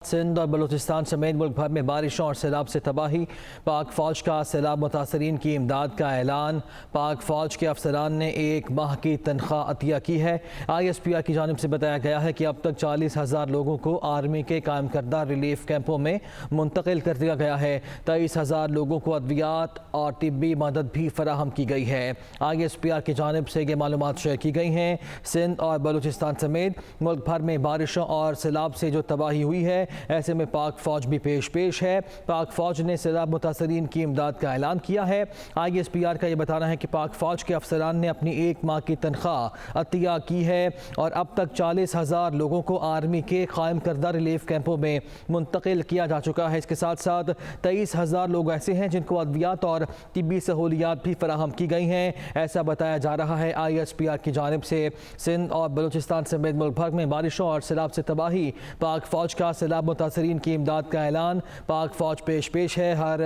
سندھ اور بلوچستان سمیت ملک بھر میں بارشوں اور سیلاب سے تباہی، پاک فوج کا سیلاب متاثرین کی امداد کا اعلان۔ پاک فوج کے افسران نے 1 ماہ کی تنخواہ عطیہ کی ہے۔ ISPR کی جانب سے بتایا گیا ہے کہ اب تک 40,000 لوگوں کو آرمی کے قائم کردہ ریلیف کیمپوں میں منتقل کر دیا گیا ہے۔ 23,000 لوگوں کو ادویات اور طبی مدد بھی فراہم کی گئی ہے۔ ISPR کی جانب سے یہ معلومات شیئر کی گئی ہیں۔ سندھ اور بلوچستان سمیت ملک بھر میں بارشوں اور سیلاب سے جو تباہی ہوئی ہے، ایسے میں پاک فوج بھی پیش ہے۔ پاک فوج نے سیلاب متاثرین کی امداد کا اعلان کیا ہے۔ ISPR کا یہ بتانا ہے کہ پاک فوج کے افسران نے اپنی 1 ماہ کی تنخواہ عطیہ کی ہے اور اب تک 40,000 لوگوں کو آرمی کے قائم کردہ ریلیف کیمپوں میں منتقل کیا جا چکا ہے۔ اس کے ساتھ ساتھ 23,000 لوگ ایسے ہیں جن کو ادویات اور طبی سہولیات بھی فراہم کی گئی ہیں، ایسا بتایا جا رہا ہے ISPR کی جانب سے۔ سندھ اور بلوچستان سمیت ملک بھر میں بارشوں اور سیلاب سے تباہی، پاک فوج کا سیلاب متاثرین کی امداد کا اعلان۔ پاک فوج پیش ہے ہر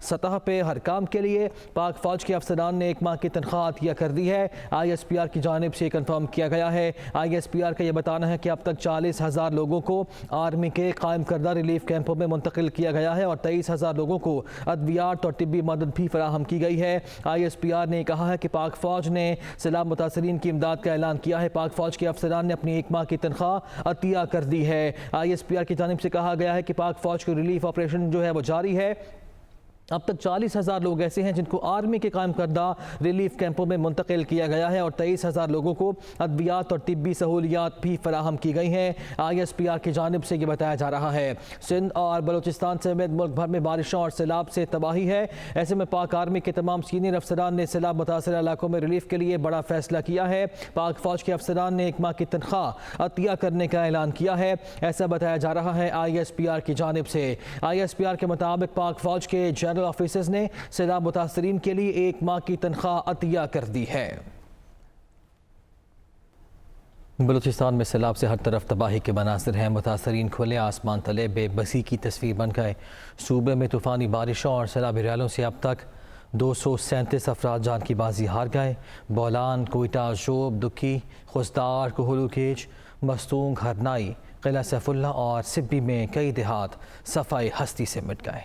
سطح پہ ہر کام کے لیے۔ پاک فوج کے افسران نے 1 ماہ کی تنخواہ عطیہ کر دی ہے۔ ISPR کی جانب سے کنفرم کیا گیا ہے۔ ISPR کا یہ بتانا ہے کہ اب تک 40,000 لوگوں کو آرمی کے قائم کردہ ریلیف کیمپوں میں منتقل کیا گیا ہے اور 23,000 لوگوں کو ادویات اور طبی مدد بھی فراہم کی گئی ہے۔ ISPR نے کہا ہے کہ پاک فوج نے سیلاب متاثرین کی امداد کا اعلان کیا ہے۔ پاک فوج کے افسران نے اپنی 1 ماہ کی تنخواہ عطیہ کر دی ہے۔ ISPR کی جانب سے کہا گیا ہے کہ پاک فوج کی ریلیف آپریشن جو ہے وہ جاری ہے۔ اب تک 40,000 لوگ ایسے ہیں جن کو آرمی کے قائم کردہ ریلیف کیمپوں میں منتقل کیا گیا ہے اور 23,000 لوگوں کو ادویات اور طبی سہولیات بھی فراہم کی گئی ہیں۔ ISPR کی جانب سے یہ بتایا جا رہا ہے۔ سندھ اور بلوچستان سمیت ملک بھر میں بارشوں اور سیلاب سے تباہی ہے، ایسے میں پاک آرمی کے تمام سینئر افسران نے سیلاب متاثرہ علاقوں میں ریلیف کے لیے بڑا فیصلہ کیا ہے۔ پاک فوج کے افسران نے 1 ماہ کی تنخواہ عطیہ کرنے کا اعلان کیا ہے، ایسا بتایا جا رہا ہے ISPR کی جانب سے۔ ISPR کے مطابق پاک فوج کے جنرل آفیسرز نے سیلاب متاثرین کے لیے 1 ماہ کی تنخواہ عطیہ کر دی ہے۔ بلوچستان میں سیلاب سے ہر طرف تباہی کے مناظر ہیں۔ متاثرین کھلے آسمان تلے بے بسی کی تصویر بن گئے۔ صوبے میں طوفانی بارشوں اور سیلابی ریالوں سے اب تک 237 افراد جان کی بازی ہار گئے۔ بولان، کوئٹہ، شوب، دکی، خزدار، کوہلو کیچ، مستونگ، ہرنائی، قلعہ سیف اللہ اور سبی میں کئی دیہات صفائی ہستی سے مٹ گئے۔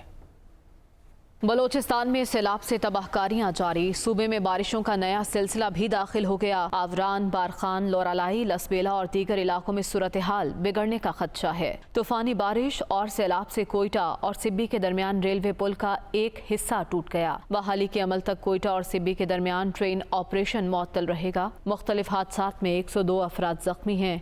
بلوچستان میں سیلاب سے تباہ کاریاں جاری، صوبے میں بارشوں کا نیا سلسلہ بھی داخل ہو گیا۔ آوران، بارخان، لورالائی، لسبیلا اور دیگر علاقوں میں صورتحال بگڑنے کا خدشہ ہے۔ طوفانی بارش اور سیلاب سے کوئٹہ اور سبی کے درمیان ریلوے پل کا ایک حصہ ٹوٹ گیا۔ بحالی کے عمل تک کوئٹہ اور سبی کے درمیان ٹرین آپریشن معطل رہے گا۔ مختلف حادثات میں 102 افراد زخمی ہیں۔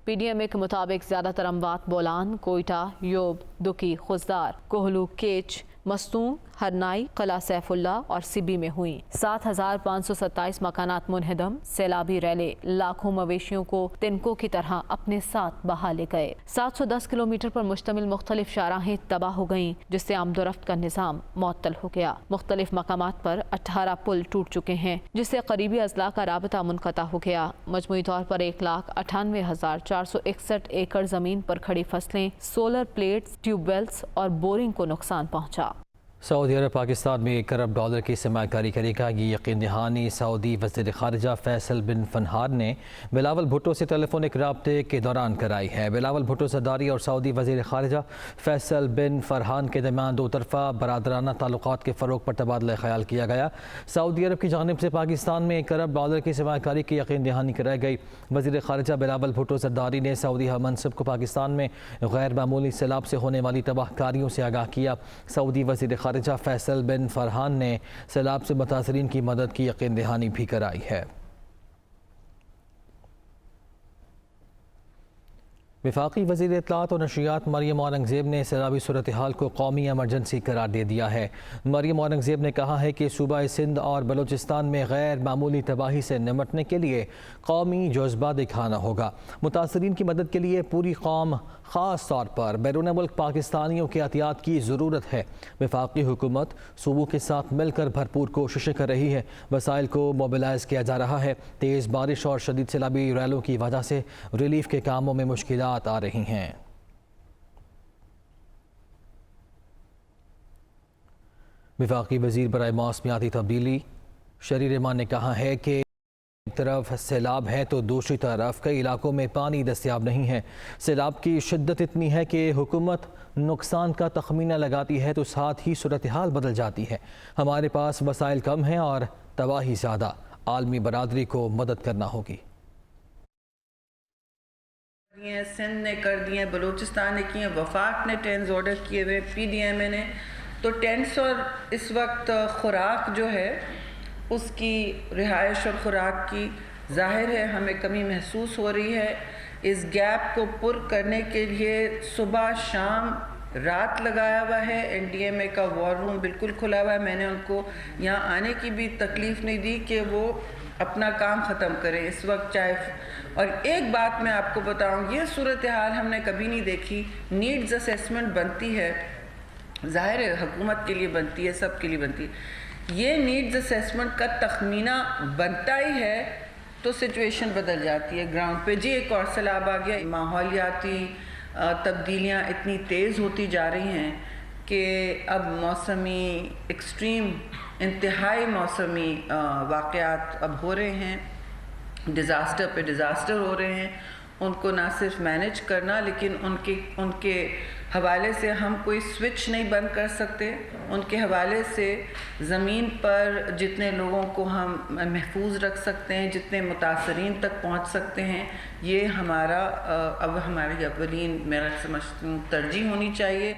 PDMA کے مطابق زیادہ تر اموات بولان، کوئٹہ، یوب، دکی، خزدار، کوہلو کیچ، مستونگ، ہرنائی، قلعہ سیف اللہ اور سبی میں ہوئیں۔ 7,527 مکانات منہدم، سیلابی ریلے لاکھوں مویشیوں کو تنکوں کی طرح اپنے ساتھ بہا لے گئے۔ 710 کلومیٹر پر مشتمل مختلف شاہراہیں تباہ ہو گئیں، جس سے آمد و رفت کا نظام معطل ہو گیا۔ مختلف مقامات پر 18 پل ٹوٹ چکے ہیں، جس سے قریبی اضلاع کا رابطہ منقطع ہو گیا۔ مجموعی طور پر 1,98,461 ایکڑ زمین پر کھڑی فصلیں، سولر پلیٹس، ٹیوب ویلز اور بورنگ کو نقصان پہنچا۔ سعودی عرب پاکستان میں $1 کروڑ کی سرمایہ کاری کرے گا، یہ یقین دہانی سعودی وزیر خارجہ فیصل بن فرحان نے بلاول بھٹو سے ٹیلی فونک رابطے کے دوران کرائی ہے۔ بلاول بھٹو زرداری اور سعودی وزیر خارجہ فیصل بن فرحان کے درمیان 2 طرفہ برادرانہ تعلقات کے فروغ پر تبادلہ خیال کیا گیا۔ سعودی عرب کی جانب سے پاکستان میں $1 کروڑ کی سرمایہ کاری کی یقین دہانی کرائی گئی۔ وزیر خارجہ بلاول بھٹو زرداری نے سعودی ہم منصب کو پاکستان میں غیر معمولی سیلاب سے ہونے والی تباہ کاریوں سے آگاہ کیا۔ سعودی وزیر خارجہ فیصل بن فرحان نے سیلاب سے متاثرین کی مدد کی یقین دہانی بھی کرائی ہے۔ وفاقی وزیر اطلاعات و نشریات مریم اورنگزیب نے سیلابی صورتحال کو قومی ایمرجنسی قرار دے دیا ہے۔ مریم اورنگزیب نے کہا ہے کہ صوبہ سندھ اور بلوچستان میں غیر معمولی تباہی سے نمٹنے کے لیے قومی جذبہ دکھانا ہوگا۔ متاثرین کی مدد کے لیے پوری قوم، خاص طور پر بیرون ملک پاکستانیوں کے احتیاط کی ضرورت ہے۔ وفاقی حکومت صوبوں کے ساتھ مل کر بھرپور کوششیں کر رہی ہے، وسائل کو موبلائز کیا جا رہا ہے۔ تیز بارش اور شدید سیلابی ریلوں کی وجہ سے ریلیف کے کاموں میں مشکلات آ رہی ہیں۔ وفاقی وزیر برائے موسمیاتی تبدیلی شری رحمان نے کہا ہے کہ ایک طرف سیلاب ہے تو دوسری طرف کئی علاقوں میں پانی دستیاب نہیں ہے۔ سیلاب کی شدت اتنی ہے کہ حکومت نقصان کا تخمینہ لگاتی ہے تو ساتھ ہی صورتحال بدل جاتی ہے۔ ہمارے پاس وسائل کم ہیں اور تباہی زیادہ، عالمی برادری کو مدد کرنا ہوگی۔ سندھ نے کر دیے، بلوچستان نے کیے، وفاق نے ٹینز آرڈر کیے ہوئے، پی ڈی ایم اے نے، تو ٹینٹس اور اس وقت خوراک جو ہے اس کی رہائش اور خوراک کی ظاہر ہے ہمیں کمی محسوس ہو رہی ہے۔ اس گیپ کو پر کرنے کے لیے صبح شام رات لگایا ہوا ہے۔ این ڈی ایم اے کا وار روم بالکل کھلا ہوا ہے۔ میں نے ان کو یہاں آنے کی بھی تکلیف نہیں دی کہ وہ اپنا کام ختم کریں اس وقت چاہے۔ اور ایک بات میں آپ کو بتاؤں، یہ صورتحال ہم نے کبھی نہیں دیکھی۔ نیڈز اسیسمنٹ بنتی ہے، ظاہر ہے حکومت کے لیے بنتی ہے، سب کے لیے بنتی ہے۔ یہ نیڈز اسیسمنٹ کا تخمینہ بنتا ہی ہے تو سچویشن بدل جاتی ہے گراؤنڈ پہ۔ جی ایک اور سیلاب آ گیا۔ ماحولیاتی تبدیلیاں اتنی تیز ہوتی جا رہی ہیں کہ اب موسمی ایکسٹریم انتہائی موسمی واقعات اب ہو رہے ہیں، ڈیزاسٹر پہ ڈیزاسٹر ہو رہے ہیں۔ ان کو نہ صرف مینیج کرنا لیکن ان کے حوالے سے ہم کوئی سوئچ نہیں بند کر سکتے۔ ان کے حوالے سے زمین پر جتنے لوگوں کو ہم محفوظ رکھ سکتے ہیں، جتنے متاثرین تک پہنچ سکتے ہیں، یہ اب ہماری اولین میرا سمجھتی ہوں ترجیح ہونی چاہیے۔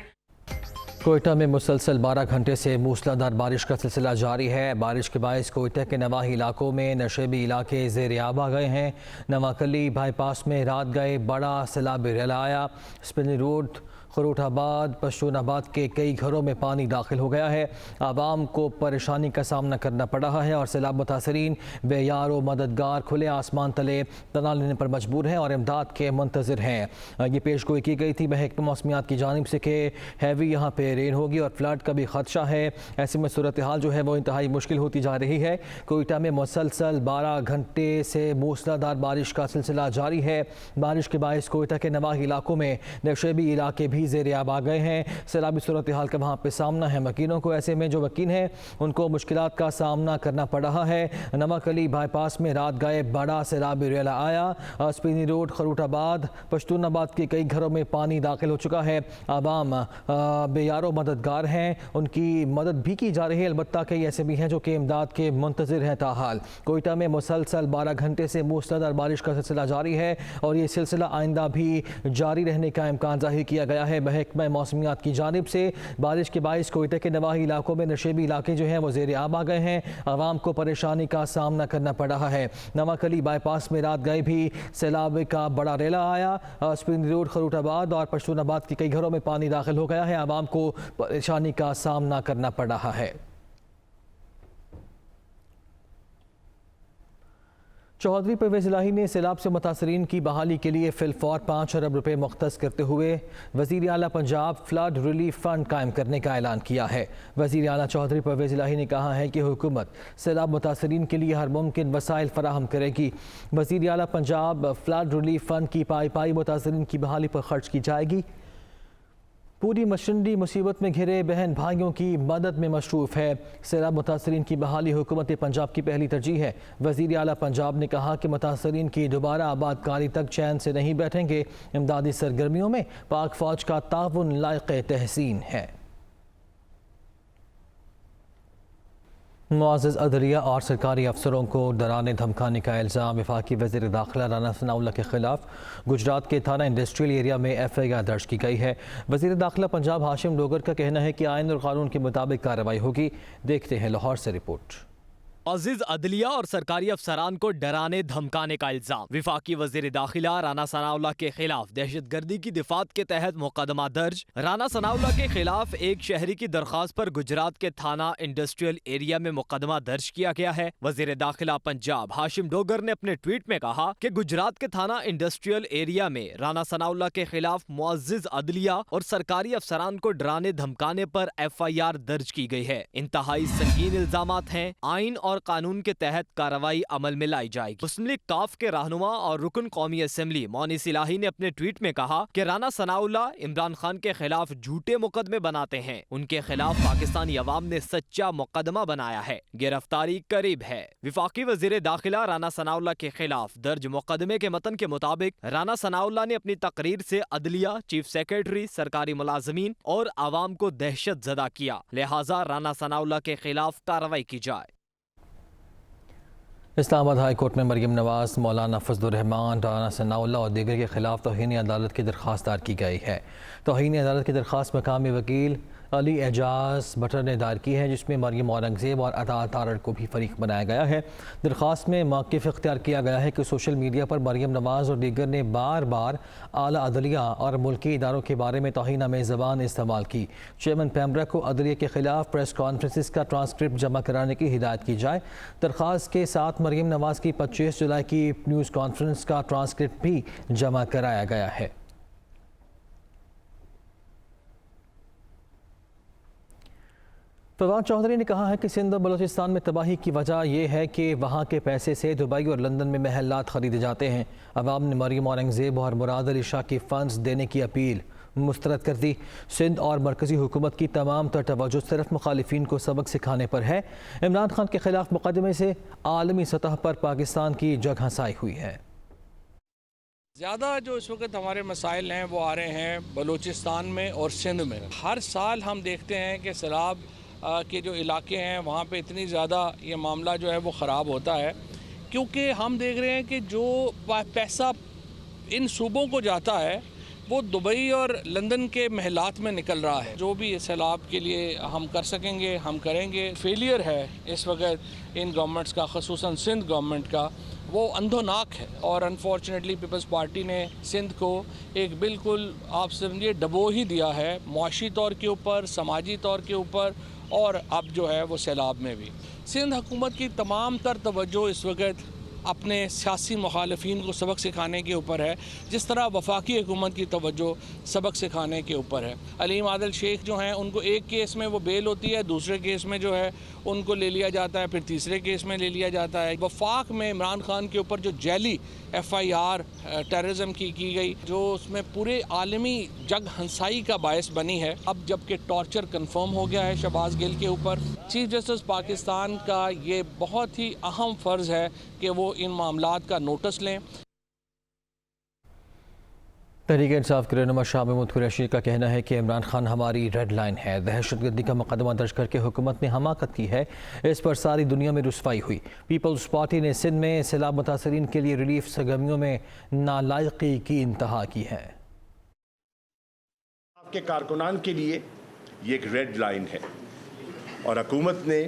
کوئٹہ میں مسلسل 12 گھنٹے سے موسلادھار بارش کا سلسلہ جاری ہے۔ بارش کے باعث کوئٹہ کے نواحی علاقوں میں نشیبی علاقے زیر آب آ گئے ہیں۔ نواکلی بائی پاس میں رات گئے بڑا سیلاب ریلا آیا۔ اسپنی روڈ، خروٹ آباد، پشتون آباد کے کئی گھروں میں پانی داخل ہو گیا ہے۔ عوام کو پریشانی کا سامنا کرنا پڑ رہا ہے اور سیلاب متاثرین بے یار و مددگار کھلے آسمان تلے پناہ لینے پر مجبور ہیں اور امداد کے منتظر ہیں۔ یہ پیش گوئی کی گئی تھی محکمہ موسمیات کی جانب سے کہ ہیوی یہاں پہ رین ہوگی اور فلڈ کا بھی خدشہ ہے۔ ایسے میں صورتحال جو ہے وہ انتہائی مشکل ہوتی جا رہی ہے۔ کوئٹہ میں مسلسل 12 گھنٹے سے موسلادھار بارش کا سلسلہ جاری ہے۔ بارش کے باعث کوئٹہ کے نواحی علاقوں میں نشیبی علاقے بھی زیر آب آ گئے ہیں۔ سیلابی صورتحال کا وہاں پہ سامنا ہے مکینوں کو، ایسے میں جو مکین ہیں ان کو مشکلات کا سامنا کرنا پڑ رہا ہے۔ نواکلی بائی پاس میں رات گئے بڑا سیلابی ریلا آیا۔ اسپینی روڈ، خروٹ آباد، پشتون آباد کے کئی گھروں میں پانی داخل ہو چکا ہے۔ عوام بے یار و مددگار ہیں، ان کی مدد بھی کی جا رہی ہے، البتہ کئی ایسے بھی ہیں جو کہ امداد کے منتظر ہیں۔ تاحال کوئٹہ میں مسلسل 12 گھنٹے سے موسلادھار بارش کا سلسلہ جاری ہے اور یہ سلسلہ آئندہ بھی جاری رہنے کا امکان ظاہر کیا گیا ہے محکمہ موسمیات کی جانب سے۔ بارش کے باعث کوئٹہ کے نواحی علاقوں میں نشیبی علاقے جو ہیں وہ زیر آب آ گئے ہیں۔ عوام کو پریشانی کا سامنا کرنا پڑ رہا ہے۔ نواکلی بائی پاس میں رات گئے بھی سیلاب کا بڑا ریلا آیا۔ اسپنی روڈ، خروٹ آباد اور پشتون آباد کے کئی گھروں میں پانی داخل ہو گیا ہے۔ عوام کو پریشانی کا سامنا کرنا پڑ رہا ہے۔ چودھری پرویز الہی نے سیلاب سے متاثرین کی بحالی کے لیے فی الفور 5 ارب روپے مختص کرتے ہوئے وزیر اعلیٰ پنجاب فلڈ ریلیف فنڈ قائم کرنے کا اعلان کیا ہے۔ وزیر اعلیٰ چودھری پرویز الہی نے کہا ہے کہ حکومت سیلاب متاثرین کے لیے ہر ممکن وسائل فراہم کرے گی۔ وزیر اعلیٰ پنجاب فلڈ ریلیف فنڈ کی پائی متاثرین کی بحالی پر خرچ کی جائے گی۔ پوری مشنڈی مصیبت میں گھرے بہن بھائیوں کی مدد میں مصروف ہے۔ سیلاب متاثرین کی بحالی حکومت پنجاب کی پہلی ترجیح ہے۔ وزیر اعلیٰ پنجاب نے کہا کہ متاثرین کی دوبارہ آباد کاری تک چین سے نہیں بیٹھیں گے۔ امدادی سرگرمیوں میں پاک فوج کا تعاون لائق تحسین ہے۔ معزز عدلیہ اور سرکاری افسروں کو ڈرانے دھمکانے کا الزام وفاقی وزیر داخلہ رانا ثناءاللہ کے خلاف گجرات کے تھانہ انڈسٹریل ایریا میں FIR درج کی گئی ہے۔ وزیر داخلہ پنجاب ہاشم ڈوگر کا کہنا ہے کہ آئین اور قانون کے مطابق کارروائی ہوگی۔ دیکھتے ہیں لاہور سے رپورٹ۔ معزز عدلیہ اور سرکاری افسران کو ڈرانے دھمکانے کا الزام، وفاقی وزیر داخلہ رانا ثناءاللہ کے خلاف دہشت گردی کی دفعات کے تحت مقدمہ درج۔ رانا ثناءاللہ کے خلاف ایک شہری کی درخواست پر گجرات کے تھانہ انڈسٹریل ایریا میں مقدمہ درج کیا گیا ہے۔ وزیر داخلہ پنجاب ہاشم ڈوگر نے اپنے ٹویٹ میں کہا کہ گجرات کے تھانہ انڈسٹریل ایریا میں رانا ثناءاللہ کے خلاف معزز عدلیہ اور سرکاری افسران کو ڈرانے دھمکانے پر FIR درج کی گئی ہے۔ انتہائی سنگین الزامات ہیں۔ آئین اور اور قانون کے تحت کارروائی عمل میں لائی جائے گی۔ مسلم لیگ کاف کے رہنما اور رکن قومی اسمبلی مونس الہی نے اپنے ٹویٹ میں کہا کہ رانا ثناء اللہ عمران خان کے خلاف جھوٹے مقدمے بناتے ہیں، ان کے خلاف پاکستانی عوام نے سچا مقدمہ بنایا ہے، گرفتاری قریب ہے۔ وفاقی وزیر داخلہ رانا ثناء اللہ کے خلاف درج مقدمے کے متن کے مطابق رانا ثناء اللہ نے اپنی تقریر سے عدلیہ، چیف سیکرٹری، سرکاری ملازمین اور عوام کو دہشت زدہ کیا، لہٰذا رانا ثناء اللہ کے خلاف کارروائی کی جائے۔ اسلام آباد ہائی کورٹ میں مریم نواز، مولانا فضل الرحمان، رانا ثناء اللہ اور دیگر کے خلاف توہین عدالت کی درخواست دائر کی گئی ہے۔ توہین عدالت کی درخواست مقامی وکیل علی اعجاز بٹر نے دائر کی ہے، جس میں مریم اورنگزیب اور عطا تارڑ کو بھی فریق بنایا گیا ہے۔ درخواست میں موقف اختیار کیا گیا ہے کہ سوشل میڈیا پر مریم نواز اور دیگر نے بار بار اعلیٰ عدلیہ اور ملکی اداروں کے بارے میں توہین آمیز زبان استعمال کی۔ چیئرمین پیمرا کو عدلیہ کے خلاف پریس کانفرنسز کا ٹرانسکرپٹ جمع کرانے کی ہدایت کی جائے۔ درخواست کے ساتھ مریم نواز کی 25 جولائی کی نیوز کانفرنس کا ٹرانسکرپٹ بھی جمع کرایا گیا ہے۔ فواد چودھری نے کہا ہے کہ سندھ اور بلوچستان میں تباہی کی وجہ یہ ہے کہ وہاں کے پیسے سے دبئی اور لندن میں محلات خریدے جاتے ہیں۔ عوام نے مریم اورنگزیب اور مراد علی شاہ کی فنڈز دینے کی اپیل مسترد کر دی۔ سندھ اور مرکزی حکومت کی تمام تر توجہ صرف مخالفین کو سبق سکھانے پر ہے۔ عمران خان کے خلاف مقدمے سے عالمی سطح پر پاکستان کی جگ ہنسائی ہوئی ہے۔ زیادہ جو اس وقت ہمارے مسائل ہیں وہ آ رہے ہیں بلوچستان میں اور سندھ میں۔ ہر سال ہم دیکھتے ہیں کہ سیلاب کے جو علاقے ہیں وہاں پہ اتنی زیادہ یہ معاملہ جو ہے وہ خراب ہوتا ہے، کیونکہ ہم دیکھ رہے ہیں کہ جو پیسہ ان صوبوں کو جاتا ہے وہ دبئی اور لندن کے محلات میں نکل رہا ہے۔ جو بھی سیلاب کے لیے ہم کر سکیں گے ہم کریں گے۔ فیلئر ہے اس وقت ان گورنمنٹس کا، خصوصاً سندھ گورنمنٹ کا، وہ اندھوناک ہے، اور انفارچونیٹلی پیپلز پارٹی نے سندھ کو ایک بالکل آپ سمجھیے ڈبو ہی دیا ہے، معاشی طور کے اوپر، سماجی طور کے اوپر، اور اب جو ہے وہ سیلاب میں بھی۔ سندھ حکومت کی تمام تر توجہ اس وقت اپنے سیاسی مخالفین کو سبق سکھانے کے اوپر ہے، جس طرح وفاقی حکومت کی توجہ سبق سکھانے کے اوپر ہے۔ علیم عادل شیخ جو ہیں ان کو ایک کیس میں وہ بیل ہوتی ہے، دوسرے کیس میں جو ہے ان کو لے لیا جاتا ہے، پھر تیسرے کیس میں لے لیا جاتا ہے۔ وفاق میں عمران خان کے اوپر جو جعلی FIR ٹیررزم کی گئی، جو اس میں پورے عالمی جگ ہنسائی کا باعث بنی ہے، اب جب کہ ٹارچر کنفرم ہو گیا ہے شہباز گل کے اوپر، چیف جسٹس پاکستان کا یہ بہت ہی اہم فرض ہے کہ وہ ان معاملات کا نوٹس لیں۔ تحریک انصاف کے رہنما شاہ محمود قریشی کا کہنا ہے کہ عمران خان ہماری ریڈ لائن ہے۔ دہشت گردی کا مقدمہ درج کر کے حکومت نے حماقت کی ہے، اس پر ساری دنیا میں رسوائی ہوئی۔ پیپلز پارٹی نے سندھ میں سیلاب متاثرین کے لیے ریلیف سرگرمیوں میں نالائقی کی انتہا کی ہے۔ آپ کے کارکنان کے لیے یہ ایک ریڈ لائن ہے، اور حکومت نے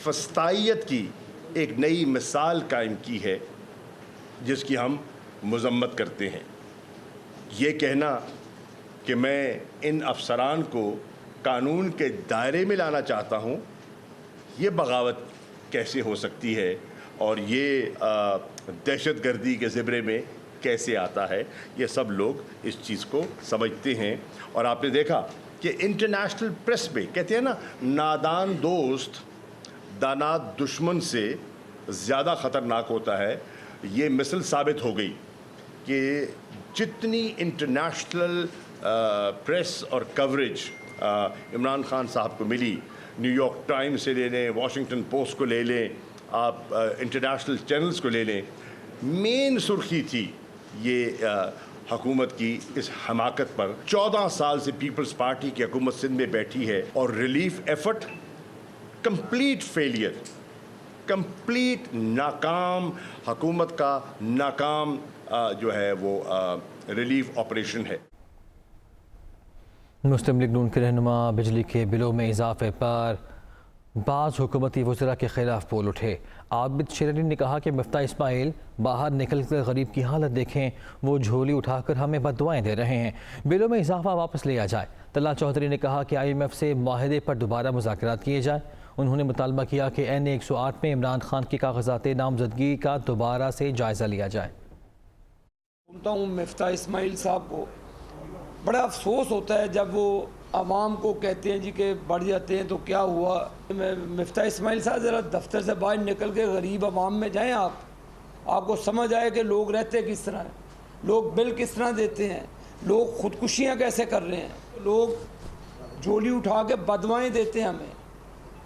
فسطائیت کی ایک نئی مثال قائم کی ہے جس کی ہم مذمت کرتے ہیں۔ یہ کہنا کہ میں ان افسران کو قانون کے دائرے میں لانا چاہتا ہوں، یہ بغاوت کیسے ہو سکتی ہے، اور یہ دہشت گردی کے زمرے میں کیسے آتا ہے؟ یہ سب لوگ اس چیز کو سمجھتے ہیں۔ اور آپ نے دیکھا کہ انٹرنیشنل پریس میں کہتے ہیں نا، نادان دوست دانا دشمن سے زیادہ خطرناک ہوتا ہے۔ یہ مثل ثابت ہو گئی کہ جتنی انٹرنیشنل پریس اور کوریج عمران خان صاحب کو ملی، نیو یارک ٹائمز سے لے لیں، واشنگٹن پوسٹ کو لے لیں، آپ انٹرنیشنل چینلز کو لے لیں، مین سرخی تھی یہ حکومت کی اس حماقت پر۔ 14 سال سے پیپلز پارٹی کی حکومت سندھ میں بیٹھی ہے، اور relief effort complete failure, complete ناکام، حکومت کا ناکام جو ہے وہ ریلیف آپریشن ہے۔ مسلم لیگ نون کے رہنما بجلی کے بلوں میں اضافے پر بعض حکومتی وزراء کے خلاف بول اٹھے۔ عابد شرری نے کہا کہ مفتاح اسماعیل باہر نکل کر غریب کی حالت دیکھیں، وہ جھولی اٹھا کر ہمیں بد دعائیں دے رہے ہیں، بلوں میں اضافہ واپس لیا جائے۔ طلعت چودھری نے کہا کہ IMF سے معاہدے پر دوبارہ مذاکرات کیے جائیں۔ انہوں نے مطالبہ کیا کہ NA 108 میں عمران خان کی کاغذات نامزدگی کا دوبارہ سے جائزہ لیا جائے۔ سنتا ہوں مفتاح اسماعیل صاحب کو بڑا افسوس ہوتا ہے جب وہ عوام کو کہتے ہیں جی کہ بڑھ جاتے ہیں تو کیا ہوا. مفتاح اسماعیل صاحب ذرا دفتر سے باہر نکل کے غریب عوام میں جائیں, آپ کو سمجھ آئے کہ لوگ رہتے کس طرح ہیں, لوگ بل کس طرح دیتے ہیں, لوگ خودکشیاں کیسے کر رہے ہیں, لوگ جھولی اٹھا کے بدوائیں دیتے ہیں ہمیں,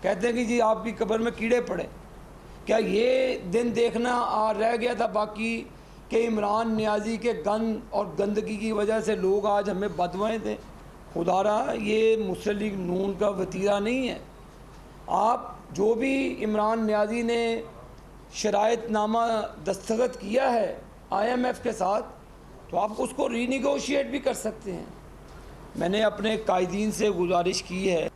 کہتے ہیں کہ جی آپ کی قبر میں کیڑے پڑے. کیا یہ دن دیکھنا رہ گیا تھا باقی کہ عمران نیازی کے گند اور گندگی کی وجہ سے لوگ آج ہمیں بدوائیں دیں؟ خدا رہا یہ مسلم لیگ نون کا وتیرہ نہیں ہے. آپ جو بھی عمران نیازی نے شرائط نامہ دستخط کیا ہے IMF کے ساتھ, تو آپ اس کو ری نیگوشیٹ بھی کر سکتے ہیں. میں نے اپنے قائدین سے گزارش کی ہے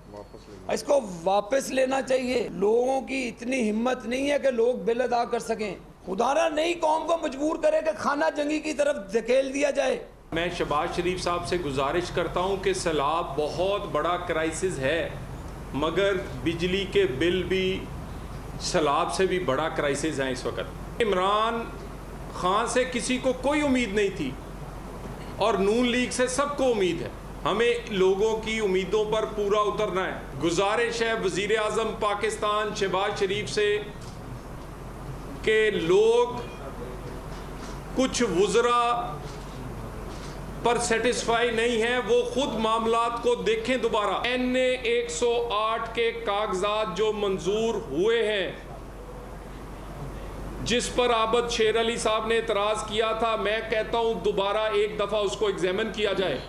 اس کو واپس لینا چاہیے. لوگوں کی اتنی ہمت نہیں ہے کہ لوگ بل ادا کر سکیں. خدا نہ نئی قوم کو مجبور کرے کہ خانہ جنگی کی طرف دھکیل دیا جائے. میں شہباز شریف صاحب سے گزارش کرتا ہوں کہ سیلاب بہت بڑا کرائسس ہے, مگر بجلی کے بل بھی سیلاب سے بھی بڑا کرائسس ہے اس وقت. عمران خان سے کسی کو کوئی امید نہیں تھی اور نون لیگ سے سب کو امید ہے. ہمیں لوگوں کی امیدوں پر پورا اترنا ہے. گزارش ہے وزیر اعظم پاکستان شہباز شریف سے کہ لوگ کچھ وزراء پر سیٹسفائی نہیں ہیں, وہ خود معاملات کو دیکھیں دوبارہ. NA 108 کے کاغذات جو منظور ہوئے ہیں, جس پر عابد شیر علی صاحب نے اعتراض کیا تھا, میں کہتا ہوں دوبارہ ایک دفعہ اس کو ایگزامن کیا جائے.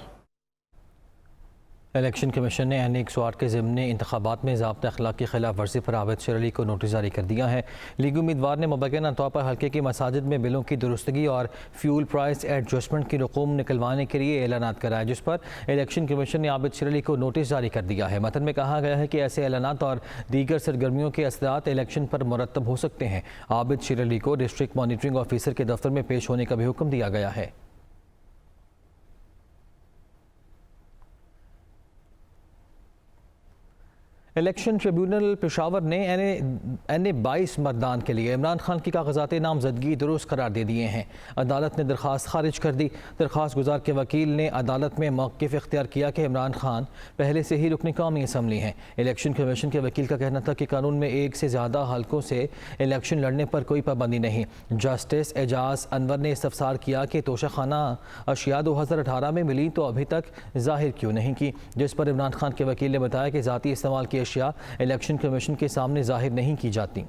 الیکشن کمیشن نے NA 108 کے ضمن انتخابات میں ضابطۂ اخلاق کی خلاف ورزی پر عابد شیر علی کو نوٹس جاری کر دیا ہے. لیگی امیدوار نے مبینہ طور پر حلقے کی مساجد میں بلوں کی درستگی اور فیول پرائس ایڈجسٹمنٹ کی رقوم نکلوانے کے لیے اعلانات کرائے, جس پر الیکشن کمیشن نے عابد شیر علی کو نوٹس جاری کر دیا ہے. متن میں کہا گیا ہے کہ ایسے اعلانات اور دیگر سرگرمیوں کے اثرات الیکشن پر مرتب ہو سکتے ہیں. عابد شیر علی کو ڈسٹرکٹ مانیٹرنگ آفیسر کے دفتر میں پیش ہونے کا بھی حکم دیا گیا ہے. الیکشن ٹریبیونل پشاور نے NA 22 متدان کے لیے عمران خان کی کاغذات نامزدگی درست قرار دے دیے ہیں. عدالت نے درخواست خارج کر دی. درخواست گزار کے وکیل نے عدالت میں موقف اختیار کیا کہ عمران خان پہلے سے ہی رکن قومی اسمبلی ہیں. الیکشن کمیشن کے وکیل کا کہنا تھا کہ قانون میں ایک سے زیادہ حلقوں سے الیکشن لڑنے پر کوئی پابندی نہیں. جسٹس اعجاز انور نے استفسار کیا کہ توشہ خانہ اشیاء 2018 میں ملی تو ابھی تک ظاہر کیوں نہیں کی, جس پر عمران خان کے وکیل نے بتایا کہ ذاتی استعمال کی اشیاء الیکشن کمیشن کے سامنے ظاہر نہیں کی جاتی.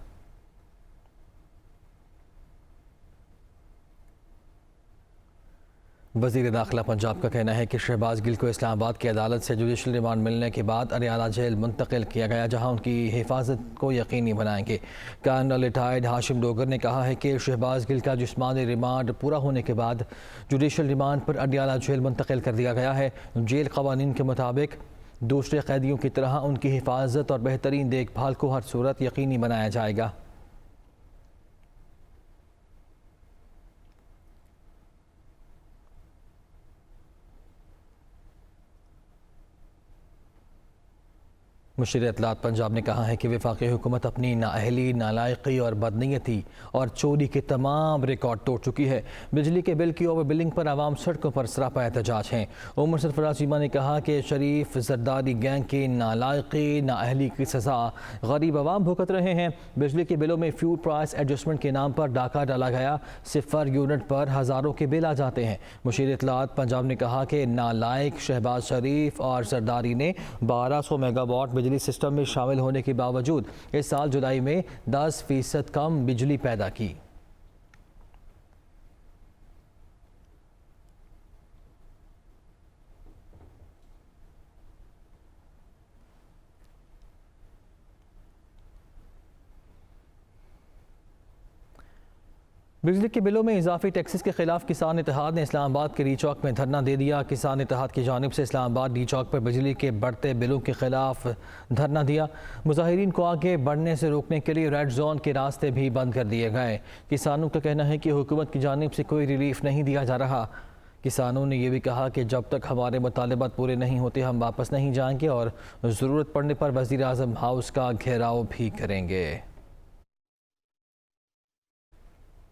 وزیر داخلہ پنجاب کا کہنا ہے کہ شہباز گل کو اسلام آباد کی عدالت سے جوڈیشل ریمانڈ ملنے کے بعد اریانہ جیل منتقل کیا گیا, جہاں ان کی حفاظت کو یقینی بنائیں گے. کرنل ریٹائرڈ ہاشم ڈوگر نے کہا ہے کہ شہباز گل کا جسمانی ریمانڈ پورا ہونے کے بعد جوڈیشل ریمانڈ پر اریانہ جیل منتقل کر دیا گیا ہے. جیل قوانین کے مطابق دوسرے قیدیوں کی طرح ان کی حفاظت اور بہترین دیکھ بھال کو ہر صورت یقینی بنایا جائے گا. مشیر اطلاعات پنجاب نے کہا ہے کہ وفاقی حکومت اپنی نااہلی, نالائقی اور بدنیتی اور چوری کے تمام ریکارڈ توڑ چکی ہے. بجلی کے بل کی اوور بلنگ پر عوام سڑکوں پر سراپا احتجاج ہیں. عمر سرفراز چیمہ نے کہا کہ شریف زرداری گینگ کی نالائقی, نااہلی کی سزا غریب عوام بھگت رہے ہیں. بجلی کے بلوں میں فیول پرائس ایڈجسٹمنٹ کے نام پر ڈاکہ ڈالا گیا, 0 یونٹ پر ہزاروں کے بل آ جاتے ہیں. مشیر اطلاعات پنجاب نے کہا کہ نالائق شہباز شریف اور زرداری نے 1200 میگا واٹ بجلی سسٹم میں شامل ہونے کے باوجود اس سال جولائی میں 10% کم بجلی پیدا کی. بجلی کے بلوں میں اضافی ٹیکسز کے خلاف کسان اتحاد نے اسلام آباد کے ڈی چوک میں دھرنا دے دیا. کسان اتحاد کی جانب سے اسلام آباد ڈی چوک پر بجلی کے بڑھتے بلوں کے خلاف دھرنا دیا. مظاہرین کو آگے بڑھنے سے روکنے کے لیے ریڈ زون کے راستے بھی بند کر دیے گئے. کسانوں کا کہنا ہے کہ حکومت کی جانب سے کوئی ریلیف نہیں دیا جا رہا. کسانوں نے یہ بھی کہا کہ جب تک ہمارے مطالبات پورے نہیں ہوتے ہم واپس نہیں جائیں گے اور ضرورت پڑنے پر وزیر اعظم ہاؤس کا گھیراؤ بھی کریں گے.